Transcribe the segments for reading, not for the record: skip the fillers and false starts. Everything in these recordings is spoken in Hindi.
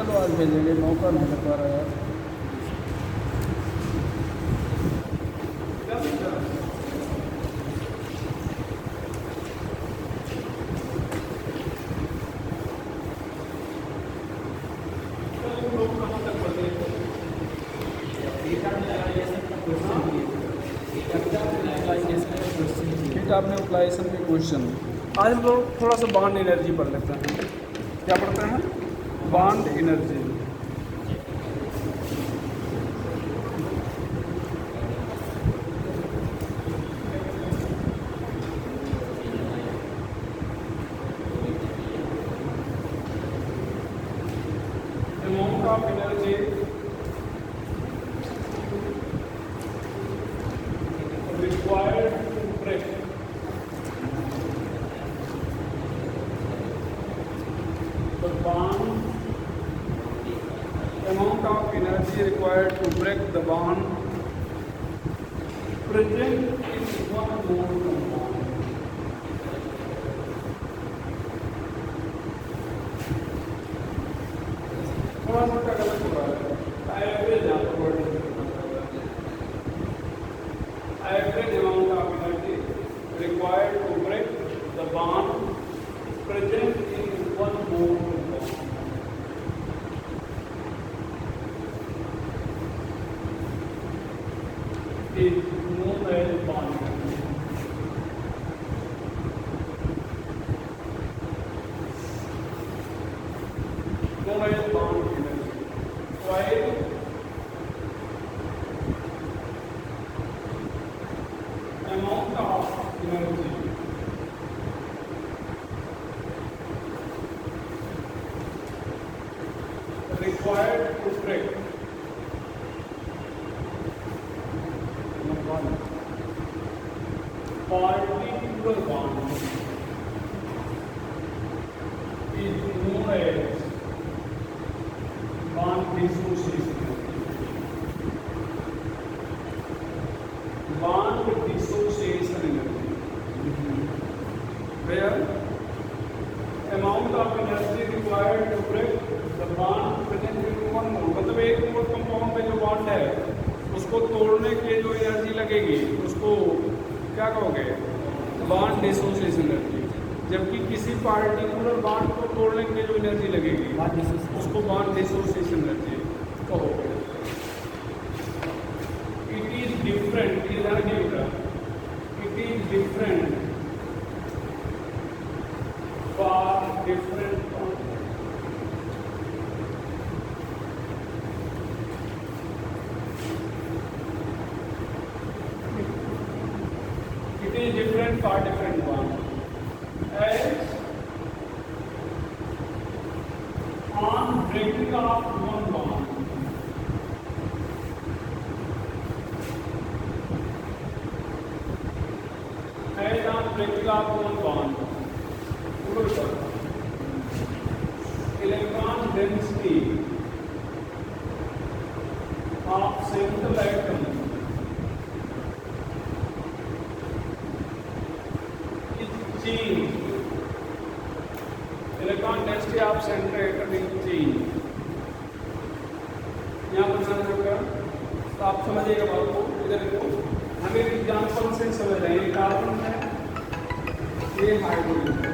चलो आज भेजेंगे, मौका नहीं लग पा रहा यार। डेटा आपने अप्लाइजेशन के क्वेश्चन। आज हम लोग थोड़ा सा बॉन्ड एनर्जी पढ़ लेते हैं। क्या पढ़ते हैं? Bond energy. Amount of energy required to break the bond, amount of energy required to break the bond present in one mole compound. थोड़ा सा गलत हो रहा है, एवरेज आपको word average amount of energy required to break the bond present in one mole compound is known as bond energy. Known as bond energy. While amount of energy required to break particular bond is known as bond dissociation. Bond dissociation energy, where amount of energy required to break the bond present in one mole, मतलब एक मोल कंपाउंड पे जो बॉन्ड है उसको तोड़ने के जो एनर्जी लगेगी उसको क्या कहोगे? Bond dissociation energy. जबकि किसी पार्टिकुलर बॉन्ड को तोड़ने के लिए जो एनर्जी लगेगी उसको बॉन्ड डिसोसिएशन एनर्जी कहोगे। It is different, it is different for different concepts. It is different for different bonds. As on breaking of one bond, as on breaking of one bond, electron density of single atom is changed. Electron density of central atom is changed. यहाँ पर ध्यान रखिएगा, तो आप समझिएगा बात को। इधर देखो, हमें एग्जाम्पल से समझ रहे हैं। कार्बन है, ये हाइड्रोजन है।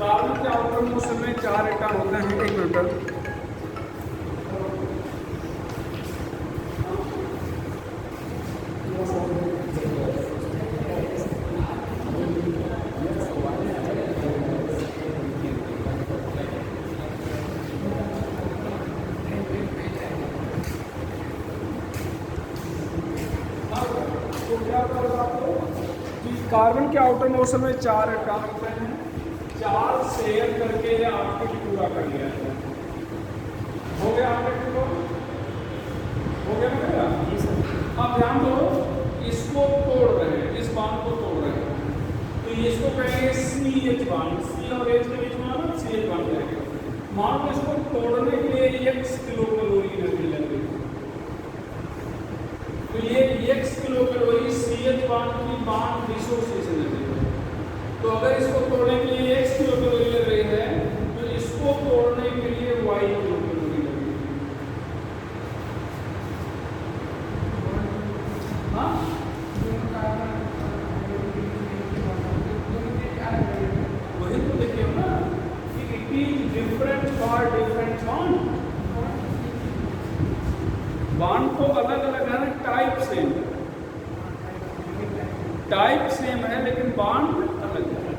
कार्बन के आउटर मोशन में 4 एटम होते हैं। एक मिनट, कार्बन के आउटर मोशन में 4 एटम होते हैं। 4 शेयर करके आपके पूरा कर लिया है। हो गया आपके पूरा? हो गया ना भैया? अब ध्यान दो, इसको तोड़ रहे हैं, इस बांध को तोड़ रहे हैं, तो इसको कहेंगे CH बांध। C और H के बीच में ना CH बांध करेंगे। मान लो इसको तोड़ने के लिए x किलो कैलोरी एनर्जी लगेगी, तो ये x किलो कैलोरी CH बांध की बॉन्ड डिसोसिएशन एनर्जी है। तो अगर इसको तोड़ने के लिए x किलो कैलोरी लग रही है, तो इसको तोड़ने के लिए बॉन्ड तो अलग अलग है, टाइप सेम है लेकिन बॉन्ड अलग है।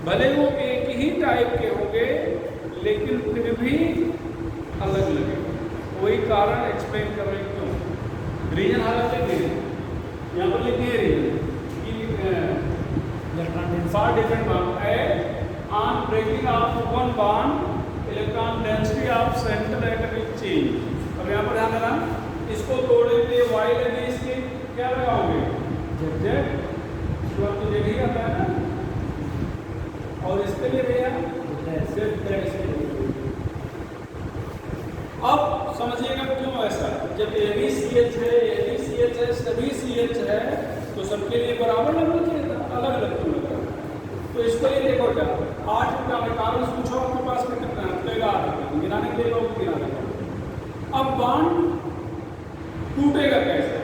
भले वो एक ही टाइप के होंगे लेकिन फिर भी अलग लगे। वही कारण एक्सप्लेन कर रहे हैं क्यों। रीजन हालांकि यहाँ पर लिखिए reason for different bond on breaking of one bond electron density of central atomic change. अब यहाँ पर ध्यान देना, इसको तोड़ने के लिए वाई लगी, इसकी क्या लगाओगे जेड, तो जेड ही आता है ना, और इसके लिए भैया अब समझिएगा क्यों ऐसा। जब ये भी CH है, ये भी CH है, सभी CH है, तो सबके लिए बराबर लगना चाहिए था, अलग अलग क्यों लगा। तो इसको ये देखो क्या 8 का कारण पूछो आपके पास में कितना है, तो 8 गिराने के लिए लोग गिरा देगा। अब बॉन्ड टूटेगा कैसे?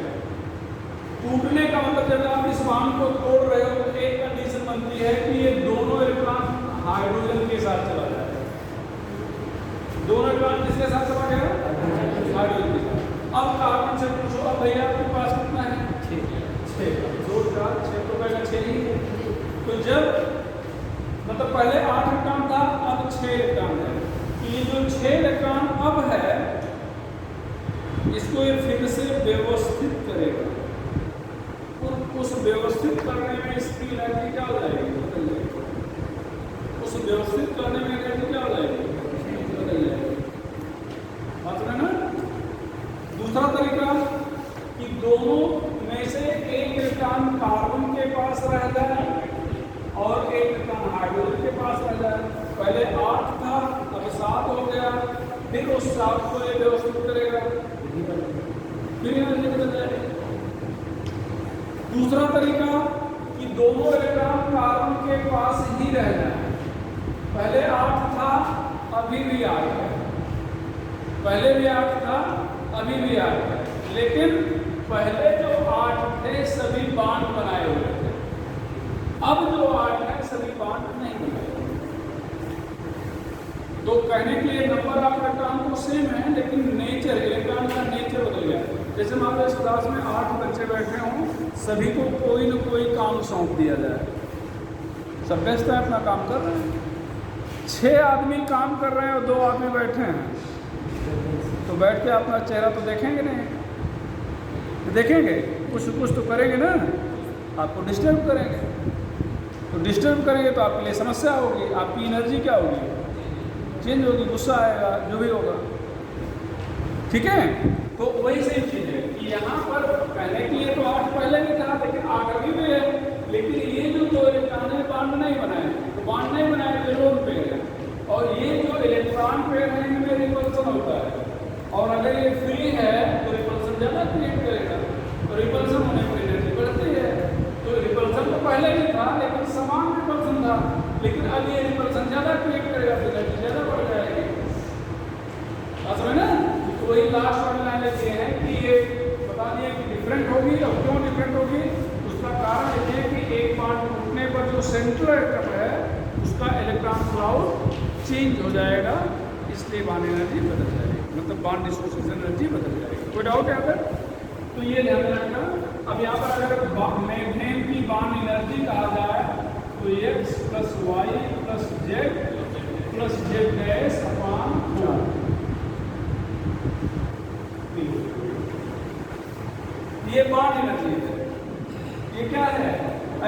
टूटने का मतलब जब आप इस बॉन्ड को तोड़ रहे हो तो एक कंडीशन बनती है कि ये दोनों इलेक्ट्रॉन हाइड्रोजन के साथ चला जाए। दोनों इलेक्ट्रॉन किसके साथ चला गया? हाइड्रोजन के साथ। अब कार्बन से पूछो, अब भैया आपके पास कितना है? 6 2 4 6 तो पहले 6 ही है। तो जब मतलब पहले 8 इलेक्ट्रॉन था, अब 6 इलेक्ट्रॉन है। ये जो 6 इलेक्ट्रॉन अब है, इसको ये फिर से व्यवस्थित करेगा। उस व्यवस्थित करने में इसकी एनर्जी क्या हो जाएगी? बदल जाएगी। उस व्यवस्थित करने में एनर्जी क्या हो जाएगी? बदल जाएगी। बात है ना। दूसरा तरीका कि दोनों में से एक इलेक्ट्रॉन कार्बन के पास रह जाए और एक इलेक्ट्रॉन हाइड्रोजन के पास रह जाए। पहले 8 था, अब 7 हो गया, फिर उस 7 को ये व्यवस्थित करेगा, फिर एनर्जी बदल जाएगी। दूसरा तरीका कि दोनों इलेक्ट्रॉन कार्बन के पास ही रह जाए। पहले 8 था, अभी भी 8 है, पहले भी 8 था, अभी भी 8 है, लेकिन पहले जो 8 थे सभी बॉन्ड बनाए हुए थे, अब जो 8 है सभी बॉन्ड नहीं बनाए। तो कहने के लिए नंबर ऑफ इलेक्ट्रॉन तो सेम है लेकिन नेचर, इलेक्ट्रॉन का नेचर बदल गया। जैसे मान लो इस क्लास में 8 बच्चे बैठे हों, सभी को कोई न कोई काम सौंप दिया जाए, सब व्यस्त है अपना काम कर रहे हैं। 6 आदमी काम कर रहे हैं और 2 आदमी बैठे हैं, तो बैठ के अपना चेहरा तो देखेंगे नहीं, देखेंगे कुछ तो करेंगे ना, आपको डिस्टर्ब करेंगे। तो डिस्टर्ब करेंगे तो आपके लिए समस्या होगी, आपकी एनर्जी क्या होगी? चेंज होगी, गुस्सा आएगा, जो भी होगा। ठीक है, तो वही सही चीज़ है कि यहाँ पर कहने के लिए तो 8 पहले भी था लेकिन 8 अभी भी है, लेकिन ये जो 2 इलेक्ट्रॉन है बॉन्ड नहीं बनाए, तो बॉन्ड नहीं बनाए तो लोन पेयर है, और ये जो इलेक्ट्रॉन पेयर है इनमें रिपल्सन होता है, और अगर ये फ्री है तो रिपल्सन ज़्यादा क्रिएट करेगा, तो रिपल्सन होने पर एनर्जी बढ़ती है। तो रिपल्सन तो पहले भी था लेकिन समान रिपल्सन था, लेकिन अब ये रिपल्सन ज़्यादा क्रिएट करेगा तो एनर्जी ज़्यादा बढ़ जाएगी। समझ ना। तो वही लास्ट वाली लाइन ये है कि ये बता दिए कि डिफरेंट होगी, और क्यों डिफरेंट होगी उसका कारण ये है कि एक बॉन्ड टूटने पर जो सेंट्रल एटम है उसका इलेक्ट्रॉन क्लाउड चेंज हो जाएगा, इसलिए बॉन्ड एनर्जी बदल जाएगी, मतलब बॉन्ड डिसोसिएशन एनर्जी बदल जाएगी। कोई डाउट है अगर? तो ये ध्यान रखना। अब यहाँ पर अगर मैग्नेट की बॉन्ड एनर्जी कहा जाए तो x + y + z + z'/4 ये बॉन्ड एनर्जी है। ये क्या है?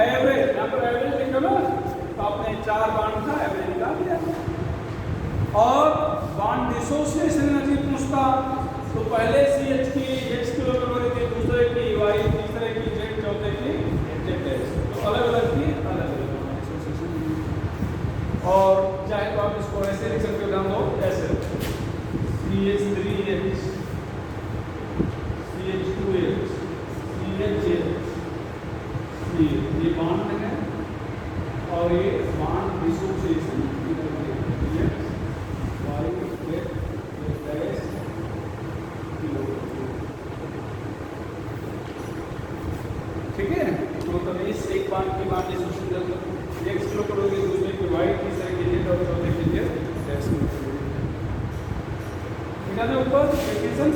एवरेज। यहाँ पर एवरेज लिखो ना, तो आपने 4 बॉन्ड था, एवरेज निकाल दिया। और बॉन्ड डिसोसिएशन एनर्जी पूछता तो पहले CH की x किलोकैलोरी थी, दूसरे की y, तीसरे की z, चौथे की z', तो अलग अलग थी, अलग अलग डिसोसिएशन। और चाहे तो आप इसको ऐसे लिख सकते हो, ध्यान दो ऐसे CH3H CH2H ये बॉन्ड है, और ये बॉन्ड डिसोसिएशन ठीक है। तो मतलब इस एक बॉन्ड की बॉन्ड डिसोसिएशन x किलोकैलोरी, दूसरे की y, तीसरे की z और चौथे की z'। ऊपर इक्वेशन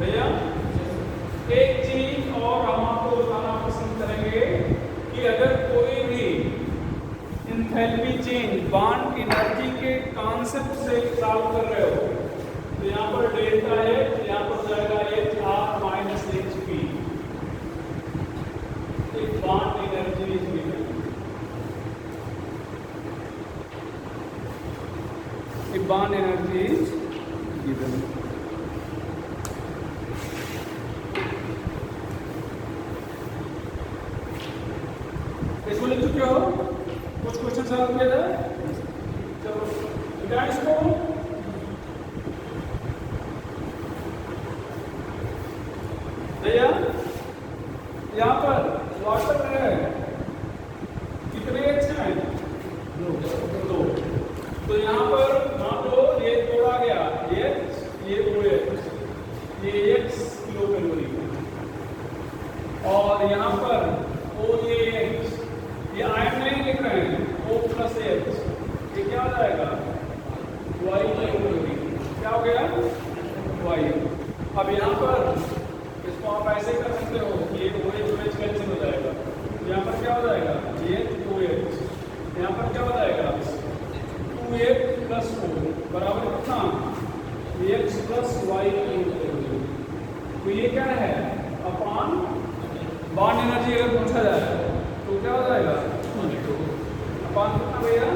भैया एक चीज और हम आपको बताना पसंद करेंगे कि अगर कोई भी इंथैल्पी चेंज बॉन्ड एनर्जी के कॉन्सेप्ट से सॉल्व कर रहे हो तो यहाँ पर डेल्टा है, यहाँ पर जाएगा H R minus H P. एक बॉन्ड एनर्जी इज गिवन, एक बॉन्ड एनर्जी इज गिवन। इसको लिख चुके हो? कुछ क्वेश्चन सॉल्व किया जाए? चलो क्या इसको भैया यहाँ पर वाटर है, कितने एच हैं? दो। तो यहाँ पर मान लो ये तोड़ा गया, ये OH, ये X किलो कैलोरी और यहाँ पर OAH, ये आयन नहीं लिख रहे हैं, O प्लस H, ये क्या हो जाएगा? Y calorie. क्या हो गया? Y। अब यहाँ पर इसको आप ऐसे कर सकते हो कि ये OH कैंसिल हो जाएगा, यहाँ पर क्या हो जाएगा? ये OH, यहाँ पर क्या हो जाएगा? 2H प्लस 4 बराबर कितना? X plus Y calorie. तो ये क्या है? अपॉन बॉन्ड एनर्जी अगर पूछा जाए तो क्या हो जाएगा? अपॉन कितना भैया?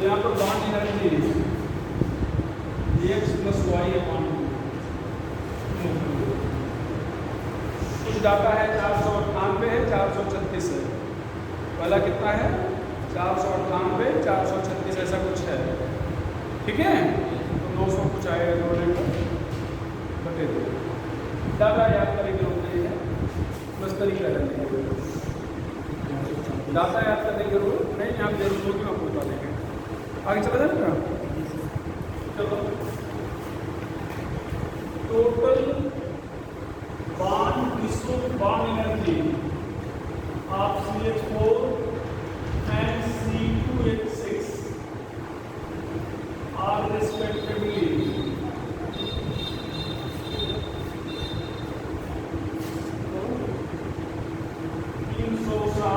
यहाँ पर bond energy X plus y upon कुछ डाटा है 498 है, 436 है। पहला कितना है? 498, 436 ऐसा कुछ है, ठीक है? तो 900 कुछ आएगा जोड़ने को बटे 2। डाटा याद करने की जरूरत नहीं है, बस तरीका करने की जरूरत है। डाटा याद करने की जरूरत नहीं, यहाँ जरूरत होगी हम आपको बता देंगे। आगे चला जाएगा। चलो total bond bond energy of CH4 and C2H6 are respectively 360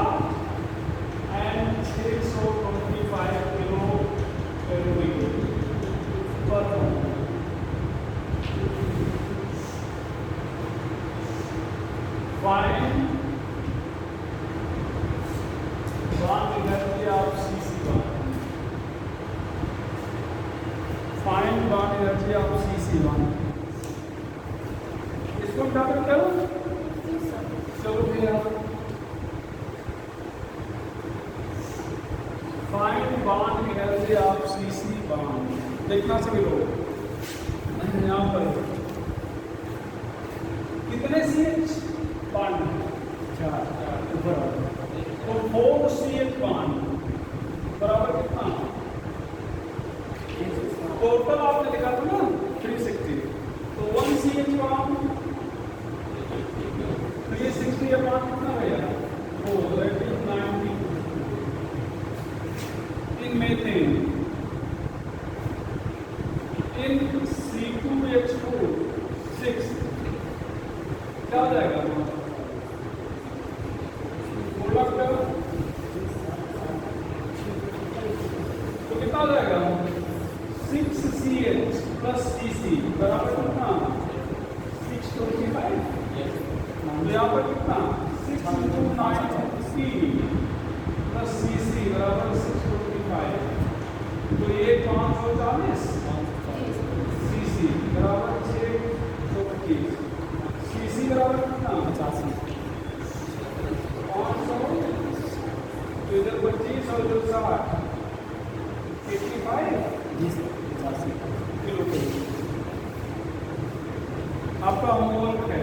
and 625 kilo calorie पर मोल। Find bond energy of CC1. Find bond energy of CC1. इसको क्या करते हो? चलो भैया find bond energy of CC bond. देखना सभी लोग यहाँ पर कितने CH बॉन्ड? 4 तो 4CH बॉन्ड बराबर कितना? टोटल आपने लिखा था ना 360, तो 1CH बॉन्ड 360 अपॉन कितना भैया? 4, that is 90। In methane, in C2H4 6 क्या हो जाएगा? तो कितना हो जाएगा? 6CH प्लस CC बराबर कितना? 625। तो यहाँ पर कितना? 629C प्लस CC बराबर 625। तो ये 540 CC बराबर 625। CC बराबर कितना? 85। 500 तो इधर 25 और इधर 60, 85 किलो कैलोरी। आपका होमवर्क है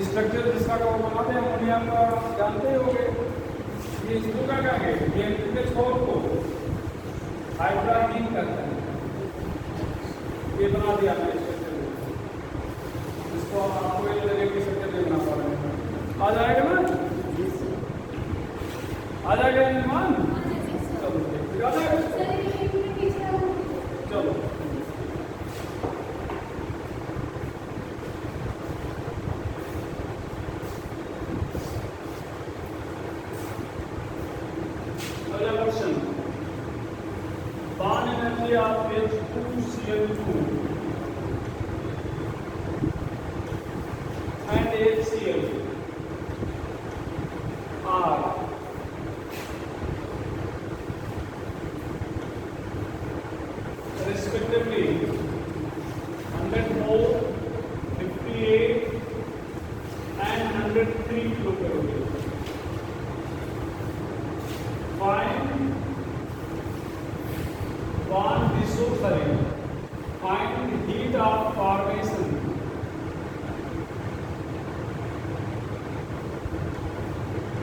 स्ट्रक्चर जिसका का वो बनाते हैं अमोनिया का जानते होंगे। ये इसको क्या कहेंगे, ये के छोर को हाइड्राजीन करते हैं। ये बना दिया हमने स्ट्रक्चर, इसको आपको ये लगे कि स्ट्रक्चर नहीं बना पा रहे हैं। आ जाएगा ना, आ जाएगा निर्माण। चलो आ जाएगा, चलो bond energy of H2Cl2 and HCl are respectively 104, 58 and 103 kilocalories. Find heat of formation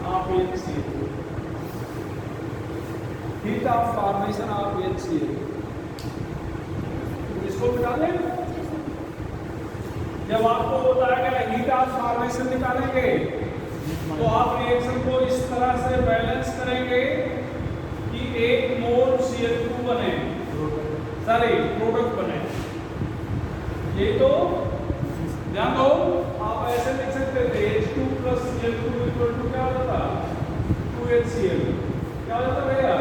of HCl. Heat of formation of HCl. इसको बता दें, जब आपको बताया हीट ऑफ फॉर्मेशन निकालेंगे तो आप रिएक्शन को इस तरह से बैलेंस करेंगे कि 1 मोल Cl2 बने, सॉरी प्रोडक्ट बने। ये तो ध्यान दो, आप ऐसे लिख सकते थे H2 plus Cl2 equal to क्या होता, 2HCl। क्या होता भैया,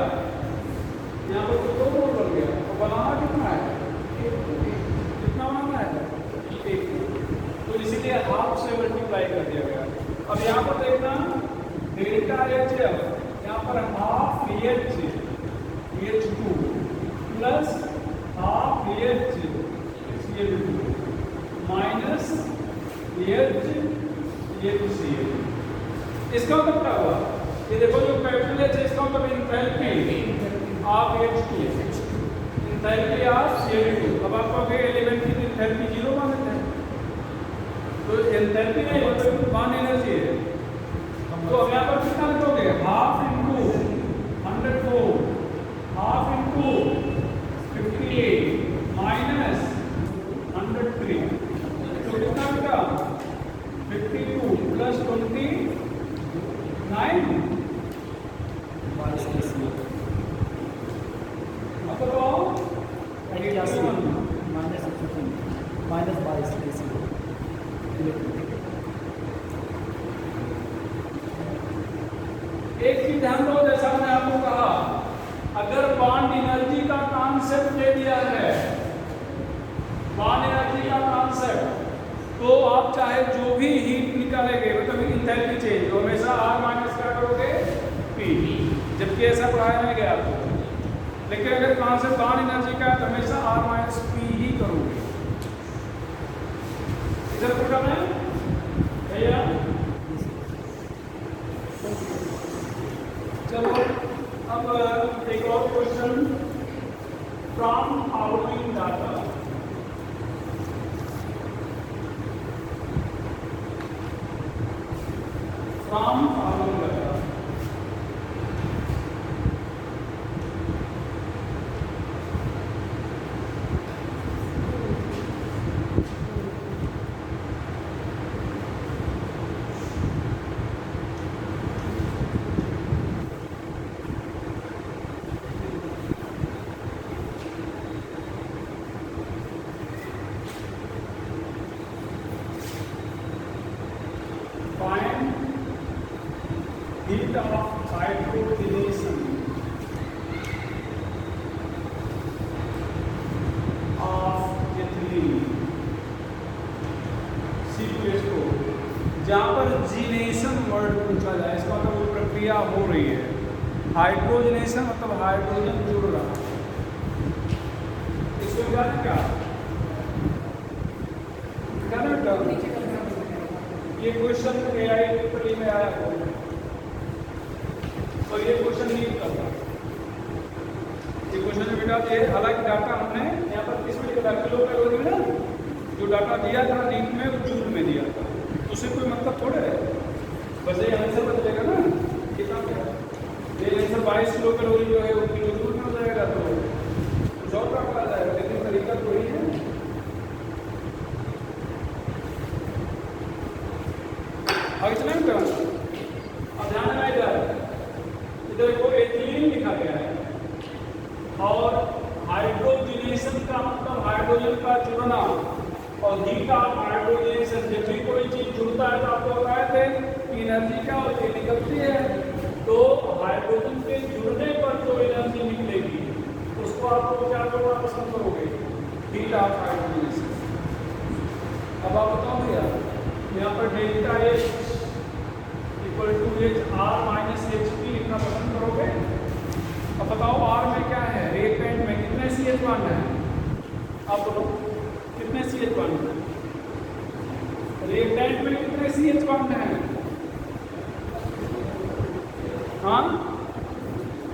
यहाँ पर तो 2 मोल बन गया, तो बनाना कितना है, कितना बनाना है, 1। तो इसीलिए हाफ से मल्टीप्लाई कर दिया गया। अब यहाँ पर देखना डेल्टा HF, यहाँ पर half H2 plus half HCl2 minus HCl। इसका मतलब क्या हुआ, ये देखो जो कैपिटल H है इसका मतलब enthalpy of H2, enthalpy of Cl2। अब आप कहोगे एलिमेंट की एंथैल्पी 0 मान लेते हैं, तो एंथैल्पी नहीं मतलब वन एनर्जी है। तो अब यहाँ पर कितना लिखोगे, half into 104, half into 58 minus 103, तो कितना बेटा 52 प्लस 29 मतलब माइनस 22। एक चीज ध्यान दो, जैसा मैंने आपको कहा, अगर बॉन्ड एनर्जी का कॉन्सेप्ट दे दिया है, बॉन्ड एनर्जी का कॉन्सेप्ट, तो आप चाहे जो भी हीट निकालेंगे मतलब एंथैल्पी चेंज, तो हमेशा R माइनस क्या करोगे P, जबकि ऐसा पढ़ाया नहीं गया आपको। लेकिन अगर कॉन्सेप्ट बॉन्ड एनर्जी का है तो हमेशा R माइनस P ही करोगे। इधर पूरा मैं भैया, चलो अब एक और question from following data. From following data, heat of hydrogenation of ethylene C2H4, जहाँ पर जीनेशन वर्ड पूछा जाए, इसका मतलब वो प्रक्रिया हो रही है। हाइड्रोजनेशन मतलब हाइड्रोजन जुड़ रहा है, इसको जाने क्या ये क्वेश्चन AI पेपर में आया हो, और ये क्वेश्चन नहीं करता। ये क्वेश्चन में बेटा ये अलग डाटा हमने यहाँ पर किस में किलो कैलोरी ना, जो डाटा दिया था नीट में वो जूल में दिया था, उसे कोई मतलब थोड़े है। बस ये आंसर बदलेगा ना, कितना क्या ये आंसर 22 किलो कैलोरी जो है वो किलो जूल में हो जाएगा, तो कुछ और डाटा आ जाएगा, लेकिन तरीका तो वही है। आगे चलें क्या? अब ध्यान में इधर देखो एथिलीन लिखा गया है, और हाइड्रोजनेशन का मतलब हाइड्रोजन का जुड़ना, और हीट ऑफ हाइड्रोजनेशन, जब भी कोई चीज जुड़ता है तो आपको बताए थे कि एनर्जी क्या होती है, निकलती है। तो हाइड्रोजन के जुड़ने पर जो एनर्जी निकलेगी उसको आपको क्या करना पसंद करोगे? Heat of hydrogenation. अब आप बताओ भैया, यहाँ पर delta H equal to H R minus H P लिखना पसंद करोगे? अब बताओ आर में क्या है, रिएक्टेंट में कितने सी एच बॉन्ड है? आप बोलो कितने सी एच बॉन्ड है? रिएक्टेंट में कितने सी एच बॉन्ड है? हाँ,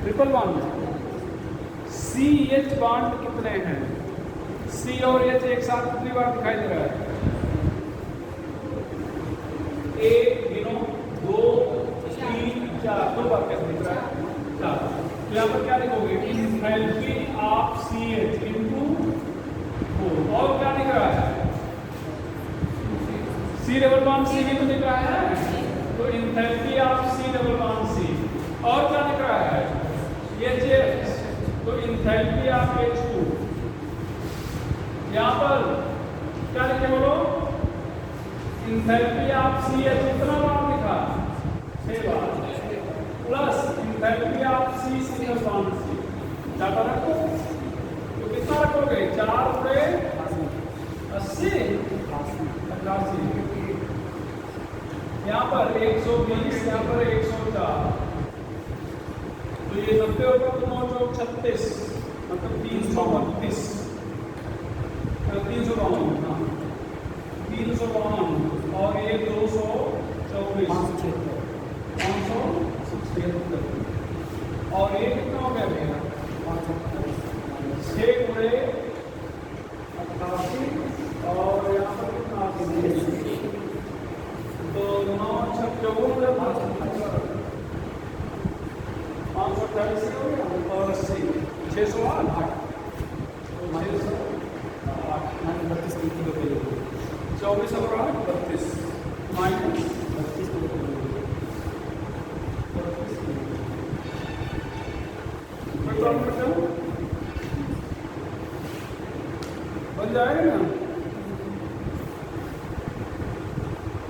triple bond. C H bond कितने हैं? सी और एच एक साथ कितनी बार दिखाई दे रहा है? एक, गिनो, 2, 3, 4, 2 बार कैसे दिख रहा है? 4। यहाँ पर क्या लिखोगे? Enthalpy of C H into 4। और क्या दिख रहा है? सी डबल बॉन्ड सी भी तो दिख रहा है, तो enthalpy of C double bond C. और क्या दिख रहा है? एच एच, तो एंथैल्पी ऑफ H2। यहाँ पर क्या लिखे बोलो? एंथैल्पी ऑफ सी एच कितना बार लिखा? 6 बार, plus enthalpy of C single bond C. Data रखो, तो कितना रखोगे? 4 गुणे 80, 88। यहाँ पर 120, यहाँ पर 104, तो ये 90 होगा, तो 9 चौक 36, मतलब 332, 352, हाँ 352, और ये 224, 576, और ये कितना हो गया भैया? 6 गुणे 88, और यहाँ पर कितना? तो 9 6 54, 528 हो गया, और 80, 608, 24 और 8 32 माइनस 32 बन जाएगा ना?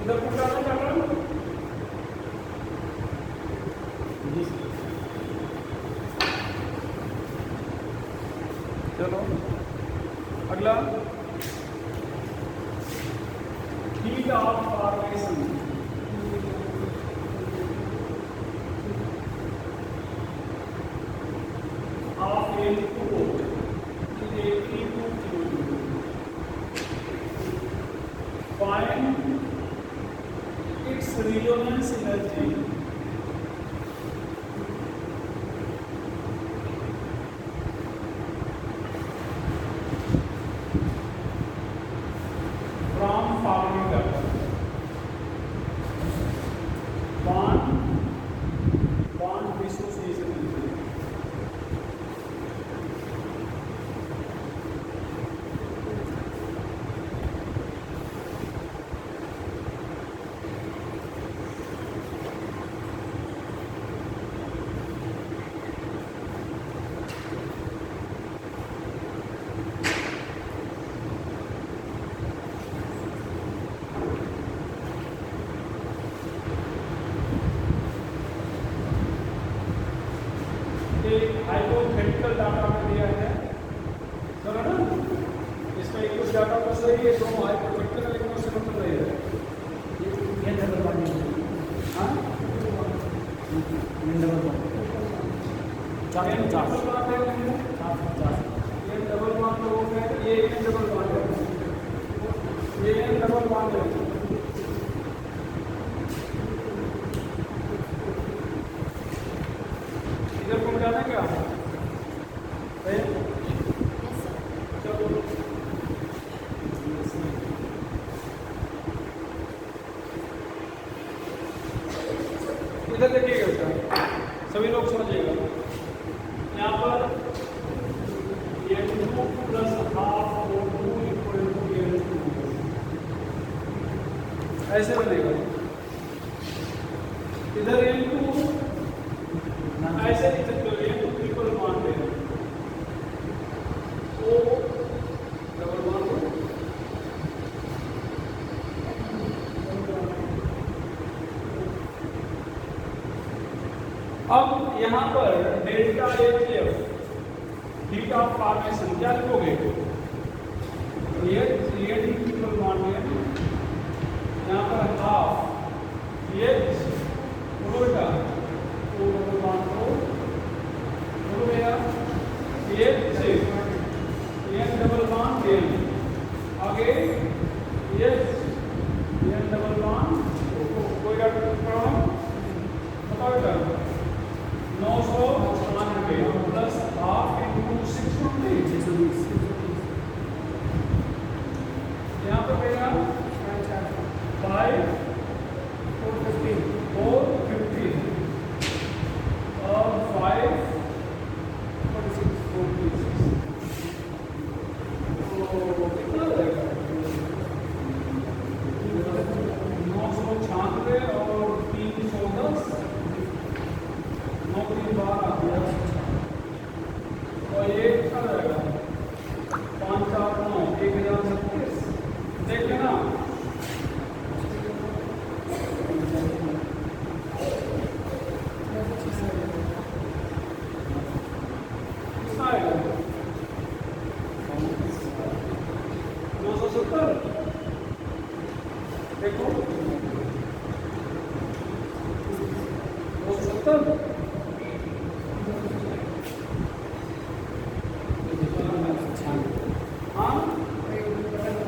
इधर पूरा नहीं कर रहा, चलो अगला, heat of formation. Of N2O find its resonance energy from following data. Bond dissociation energy. Hypothetical data में दिया है, चलो ना, इसमें कुछ डाटा तो सही है, दोनों हाइपोथेटिकल, लेकिन उससे मतलब नहीं है। ये डबल बॉन्ड, हाँ डबल बॉन्ड, 4 बात है, 4 ये डबल बॉन्ड हो गया, ये डबल बॉन्ड है, ये डबल बॉन्ड है। इधर को जाना क्या? चलो समझिएगा, यहाँ पर N2 plus half O2 equal to N2 ऐसे बनेगा। इधर N2 ऐसे लिख सकते हो, N2 ट्रिपल मान लेना, O डबल मान लो, अब यहाँ पर delta H heat of formation क्या लिखोगे, ये ट्रिपल मान लिया, यहाँ पर हाफ एच उल्टा तो डबल मान लो हो गया, एच से एन डबल मान एन, आगे एच एन डबल मान कोई प्रॉब्लम बताओ बेटा, 998 प्लस हाफ इंटू 620, यहाँ पर मेरा 5 450 और 5 46 तो कितना रहेगा 996 और 310 9 3 12 आ गया, और ये कितना रहेगा 5 4 9 1036, देख लेना कितना आएगा 270, देखो 270, हाँ 310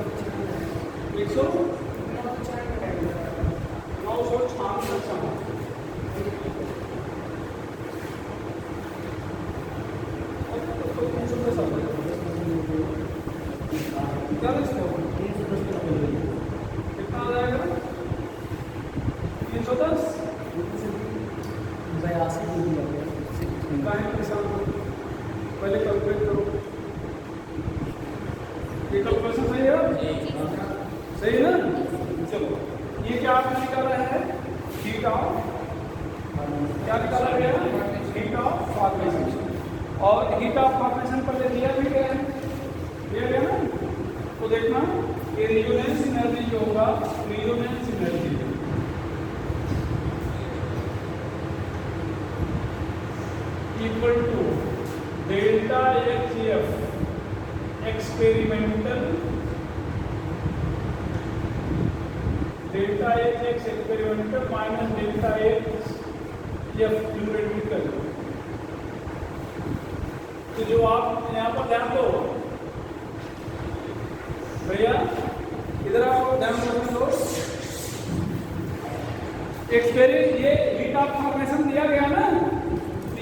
पहले कैलकुलेट करो, ये कैलकुलेशन सही है, सही है ना, चलो ये क्या आपने निकाला है, हीट ऑफ, क्या निकाला गया, हीट ऑफ फॉर्मेशन, और हीट ऑफ फॉर्मेशन पहले दिया भी गया है, दिया गया ना, तो देखना ये रिजोनेंस एनर्जी जो होगा, resonance energy equal to delta H F experimental, delta H X experimental minus delta H F theoretical. तो जो आप यहाँ पर ध्यान दो भैया, इधर आप ध्यान दो, ये हीट ऑफ फॉर्मेशन दिया गया ना,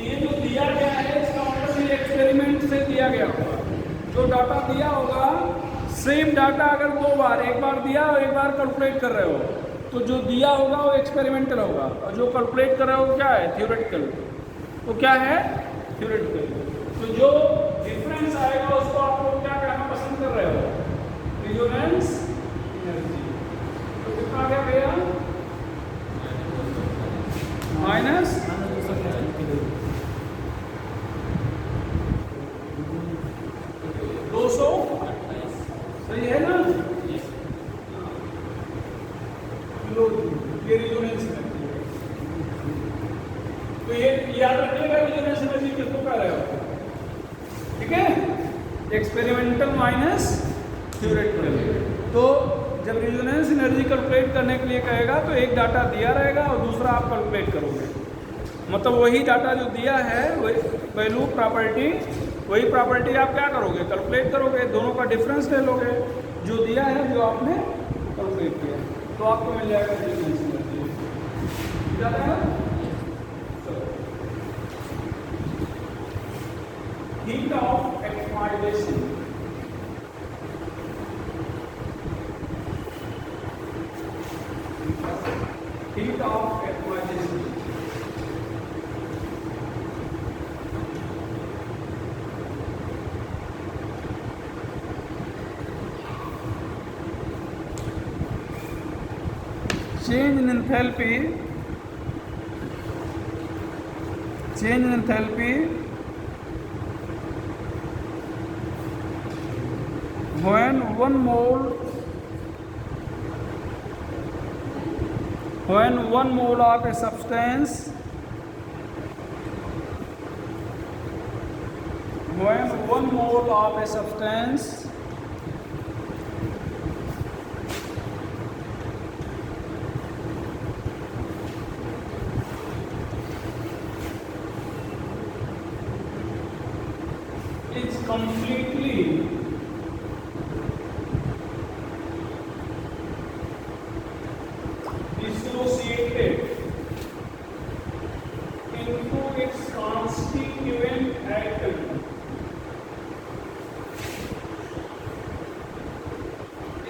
ये जो दिया गया है इसका मतलब ये एक्सपेरिमेंट से दिया गया होगा, जो डाटा दिया होगा सेम डाटा अगर दो बार, एक बार दिया और एक बार कैलकुलेट कर रहे हो, तो जो दिया होगा वो एक्सपेरिमेंटल होगा, और जो कैलकुलेट कर रहे हो क्या है, थ्योरेटिकल। तो क्या है, थ्योरेटिकल। तो जो डिफरेंस आएगा उसको आप लोग क्या कहना पसंद कर रहे हो, रिजोनेंस एनर्जी। तो कितना आ गया भैया, माइनस 200, सही है ना, किलो, ये रिजोनेंस एनर्जी। तो ये याद रखिएगा, रिजोनेंस एनर्जी किसको कह रहे हो, ठीक है, एक्सपेरिमेंटल माइनस थ्योरेटिकल। तो जब रिजोनेंस एनर्जी कैलकुलेट करने के लिए कहेगा तो एक डाटा दिया रहेगा और दूसरा आप कैलकुलेट करोगे, मतलब वही डाटा जो दिया है, वही वैल्यू प्रॉपर्टी, वही प्रॉपर्टी आप क्या करोगे, कैलकुलेट करोगे, दोनों का डिफरेंस ले लोगे, जो दिया है जो आपने कैलकुलेट किया, तो आपको मिल जाएगा resonance energy. Heat of atomisation, heat of atomisation change in enthalpy when one mole of a substance is completely dissociated into its constituent atom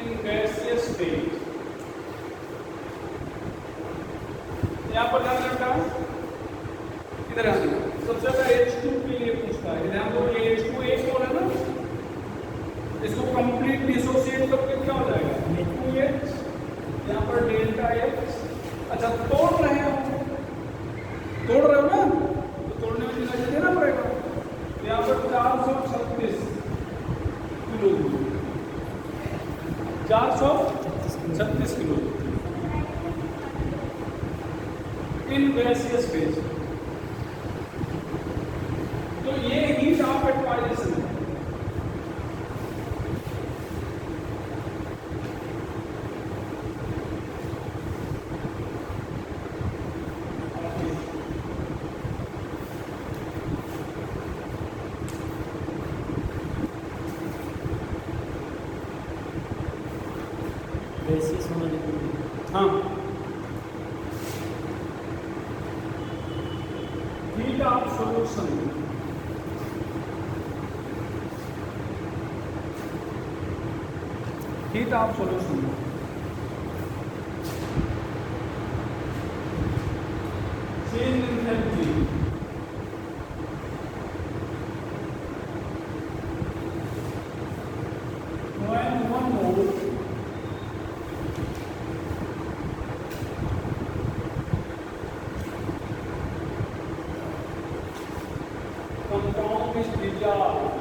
in gaseous state. यहाँ पर ध्यान रखना, इधर आ जाओ। सबसे पहले H2 के लिए पूछता है, ध्यान दो, ये H2 एक मोल है ना, इसको कंप्लीट डिसोसिएट करके क्या हो जाएगा 2H, यहाँ पर डेल्टा H। अच्छा, तोड़ रहे हो ना, तो तोड़ने में कितना देना पड़ेगा, यहाँ पर 436 kilo, 436 kilo in gaseous phase. तो ये हीट ऑफ एटमाइजेशन है। बेसिस होना जरूरी है। हाँ, heat of solution, heat of solution change in energy when one mole compound is dissolved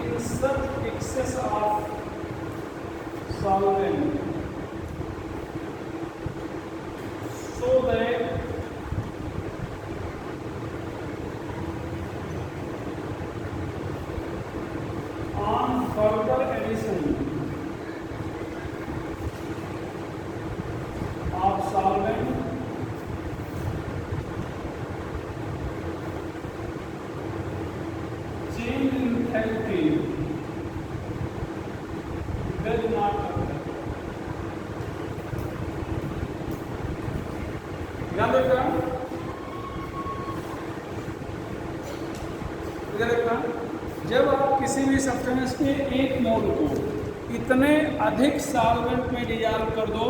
in such excess of solvent so that on further addition of solvent change in enthalpy does not occur. ध्यान रखना, इधर रखना, जब आप किसी भी सब्सटेंस के एक मोल को इतने अधिक सॉल्वेंट में डिजॉल्व कर दो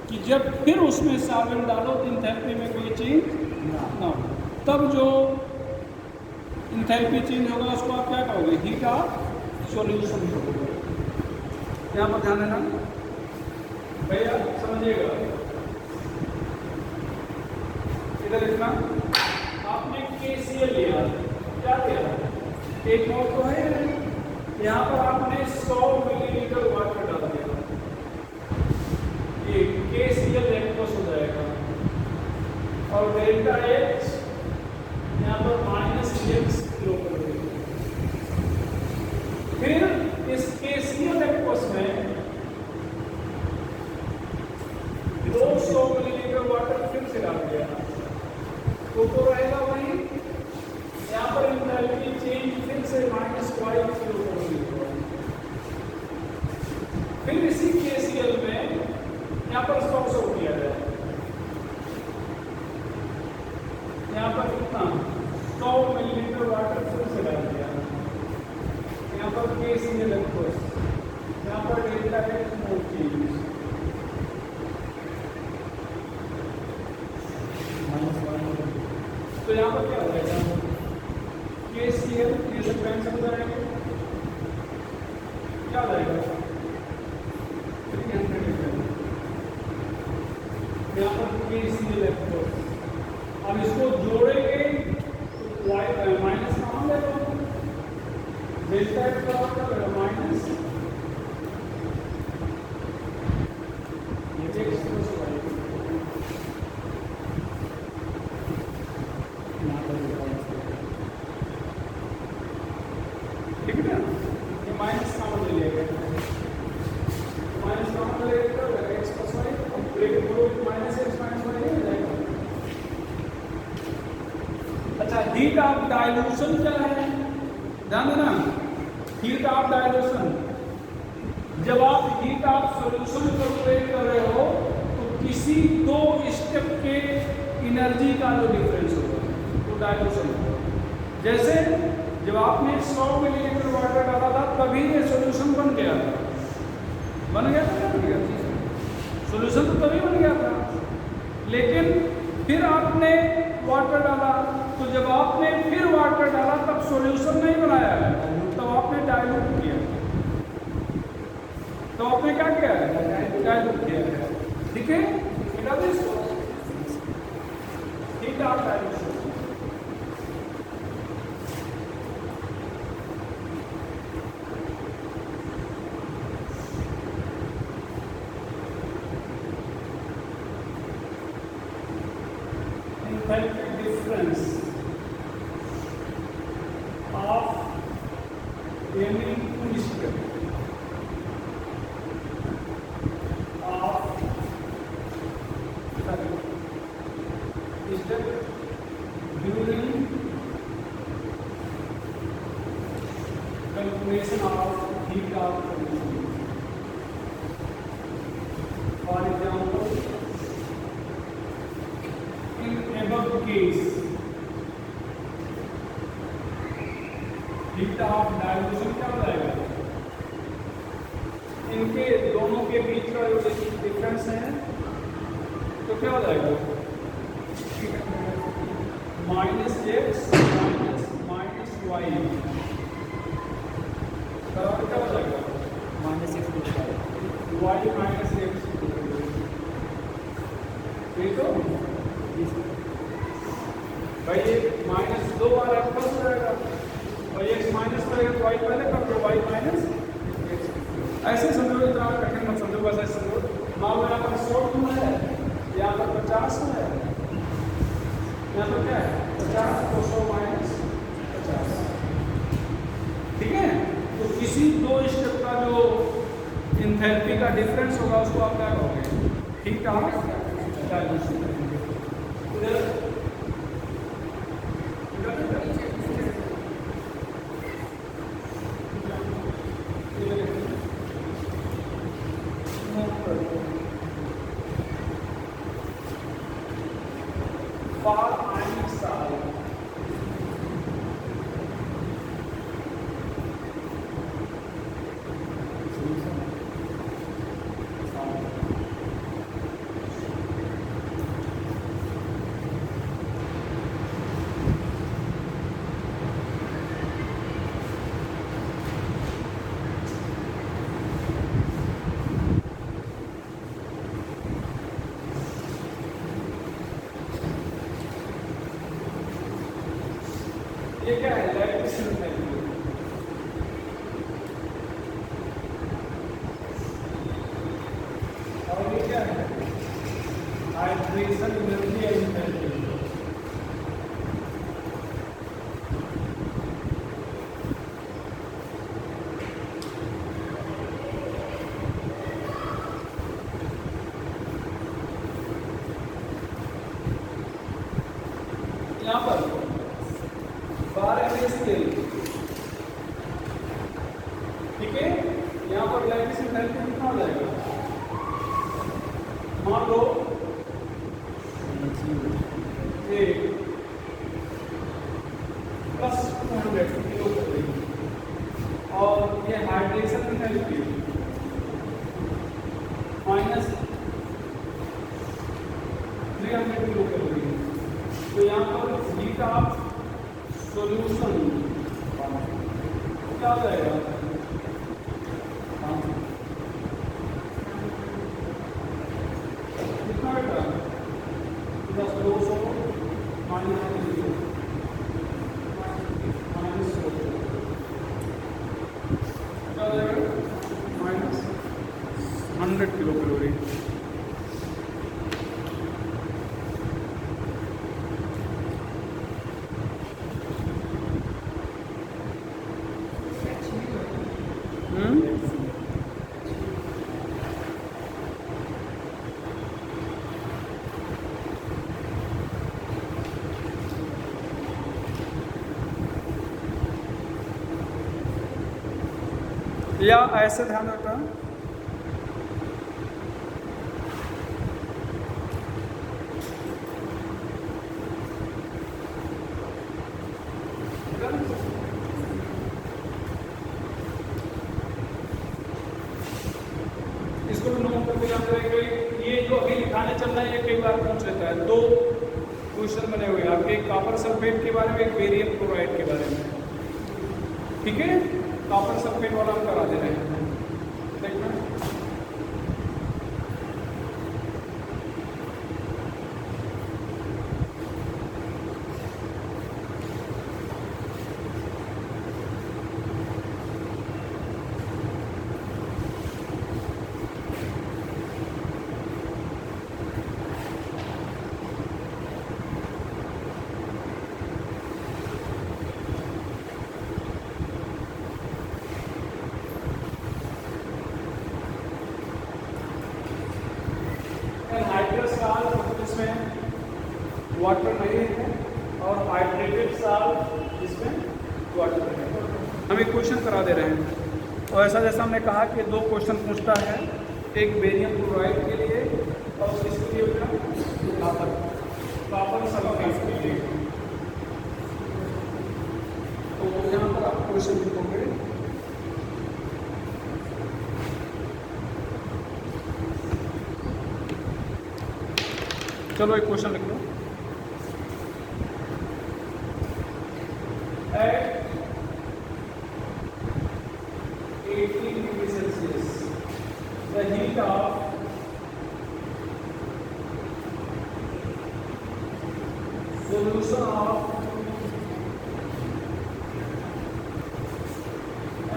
कि जब फिर उसमें सॉल्वेंट डालो तो इंथैल्पी में कोई चेंज ना हो, तब जो इंथैल्पी चेंज होगा उसको आप क्या कहोगे, हीट ऑफ सॉल्यूशन कहोगे। यहाँ पर ध्यान देना भैया, समझिएगा, इधर लिखना, आपने KCl लिया, क्या किया, एक मोल तो है, यहाँ पर आपने 100 मिलीलीटर वाटर डाल दिया, ये KCl एक्वस हो जाएगा और डेल्टा H यहाँ पर -6 किलो कर देगा। फिर इस KCl एक्वस में 200 मिलीलीटर वाटर फिर से डाल दिया, तो रहेगा वही, यहाँ पर इंथैल्पी चेंज फिर से -5 किलो कर देगा। फिर इसी KCl में यहाँ पर 100 किया जाए, यहाँ पर कितना 100 मिलीलीटर वाटर फिर से डाल दिया, यहाँ पर KCl एक्वस, यहाँ पर डेल्टा H मोल चेंज, तो यहाँ पर क्या हो जाएगा, KCl ये सब कैंसिल हो जाएंगे, क्या आ जाएगा 300 लीटर। यहाँ पर KC इलेक्ट्रॉन, अब इसको जोड़ेंगे तो y माइनस कहाँ लेगा, डेल्टा F का मतलब माइनस x प्लस y, ठीक है ना, ये माइनस कहाँ ले लिया, माइनस कहाँ ले लिया x प्लस y, लेकिन वो माइनस x माइनस y नहीं जाएगा। अच्छा, हीट ऑफ डाइल्यूशन क्या है, ध्यान देना, हीट ऑफ डाइल्यूशन, जब आप हीट ऑफ सॉल्यूशन कैलकुलेट कर रहे हो तो किसी दो स्टेप के एनर्जी का जो डिफरेंस होगा तो डाइल्यूशन होगा। जैसे जब आपने 100 मिलीलीटर वाटर डाला था तभी ये सॉल्यूशन बन गया था, बन गया था, बन गया था सॉल्यूशन तो तभी बन गया था, लेकिन फिर आपने वाटर डाला, तो जब आपने फिर वाटर डाला तब सॉल्यूशन नहीं बनाया है, तब आपने डाइल्यूट किया, तो आपने क्या किया है, डाइल्यूट किया है, ठीक है, मिला दो इसको, heat of dilution. Enthalpy difference of any two step of step during calculation of heat of solution. For example, in above case, heat of dilution क्या हो जाएगा, इनके दोनों के बीच का जो डिफरेंस है तो क्या हो जाएगा, माइनस एक्स माइनस वाई, बराबर क्या हो जाएगा, minus x plus y minus x, ठीक हो भाई, ये माइनस 2 बार एक्स प्लस हो जाएगा और एक्स माइनस करेगा तो वाई पहले कर दो, वाई माइनस एक्स, ऐसे समझो, इतना कठिन मत समझो, बस ऐसे समझो, मान लो यहाँ पर 100 में है, यहाँ पर 50 में है, यहाँ पर क्या है 50, तो 100 माइनस 50, ठीक है, तो किसी दो स्टेप का जो एंथैल्पी का डिफरेंस होगा उसको आप क्या कहोगे, हीट ऑफ डाइल्यूशन। ये क्या है, लैटिस एंथैल्पी, और ये क्या है, हाइड्रेशन एनर्जी एंथैल्पी। यहाँ पर 12 स्केल, ठीक है, यहाँ पर लैटिस एंथैल्पी कितना हो जाएगा, मान लो ये प्लस 200 किलो कर देगी, और ये हाइड्रेशन एंथैल्पी माइनस 300 किलो कर देगी, तो यहाँ पर हीट ऑफ सॉल्यूशन क्या हो जाएगा, प्लस 200 माइनस 300 माइनस 100 क्या हो जाएगा माइनस 100 किलो कैलोरी। या ऐसे ध्यान रखना इसको भी नोट करके याद रखेंगे। ये जो अभी लिखाने चल रहा है ये कई बार पूछ लेता है। दो क्वेश्चन बने हुए हैं आपके, कॉपर सल्फेट के बारे में, एक बेरियम क्लोराइड के बारे में। ठीक है, कॉपर सल्फेट वाला हम करा दे रहे हैं, देखना। वाटर नहीं है और हाइड्रेटेड साल्ट इसमें वाटर है। हम एक क्वेश्चन करा दे रहे हैं और ऐसा जैसा हमने कहा कि दो क्वेश्चन पूछता है, एक बेरियम क्लोराइड के लिए और किसके लिए होगा कॉपर सल्फेट के लिए। तो यहाँ पर आप क्वेश्चन लिखोगे चलो एक क्वेश्चन लिख लो। At 18 degree Celsius, the heat of solution of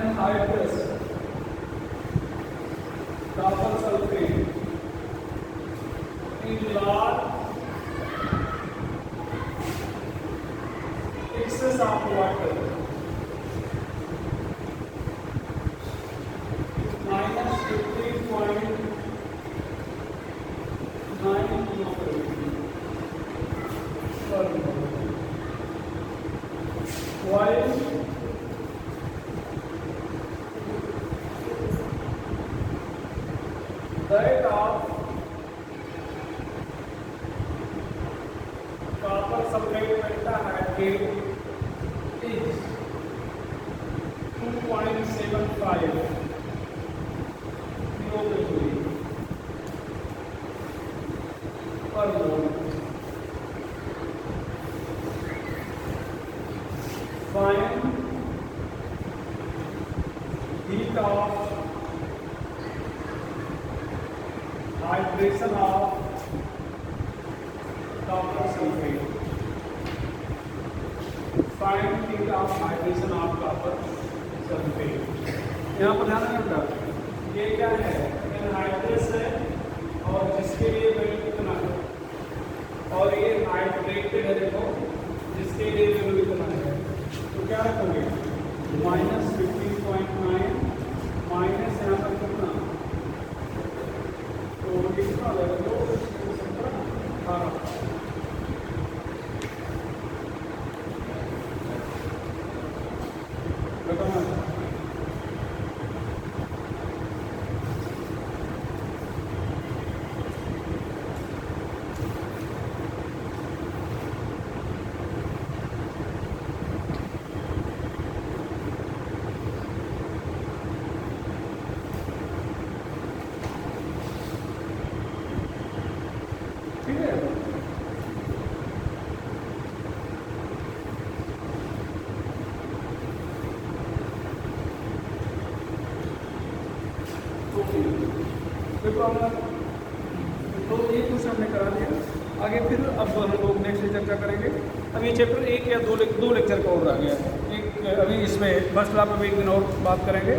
anhydrous copper sulfate in large excess of water minus 15.9 kilocalorie per mole, while that of copper sulfate pentahydrate is 2.75 kilocalorie per mole. Find heat of hydration of copper sulfate. Find heat of hydration of copper sulfate. यहाँ पर ध्यान रखना ये क्या है, एनहाइड्रस है और जिसके लिए वैल्यू कितना है, और ये हाइड्रेटेड है देखो जिसके लिए वैल्यू कितना है। तो क्या रखोगे माइनस 15.9 माइनस यहाँ पर कितना, तो कितना लगेगा 18 ठीक है। कोई प्रॉब्लम, तो ये कुछ हमने करा दिया। आगे फिर अब हम लोग नेक्स्ट चर्चा करेंगे। अब ये चैप्टर 1 या 2 लेक्चर का और रह गया है। एक अभी इसमें फर्स्ट लॉ पे भी एक दिन और बात करेंगे,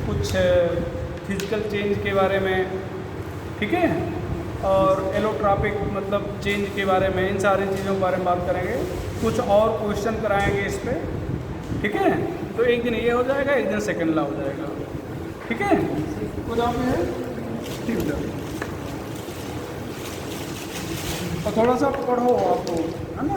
कुछ फिजिकल चेंज के बारे में, ठीक है, और एलोट्रॉपिक मतलब चेंज के बारे में, इन सारी चीज़ों के बारे में बात करेंगे। कुछ और क्वेश्चन कराएंगे इस पर, ठीक है। तो एक दिन ये हो जाएगा, एक दिन सेकंड लॉ हो जाएगा, ठीक है। कुछ आप है ठीक है, और थोड़ा सा पढ़ो आपको, है ना।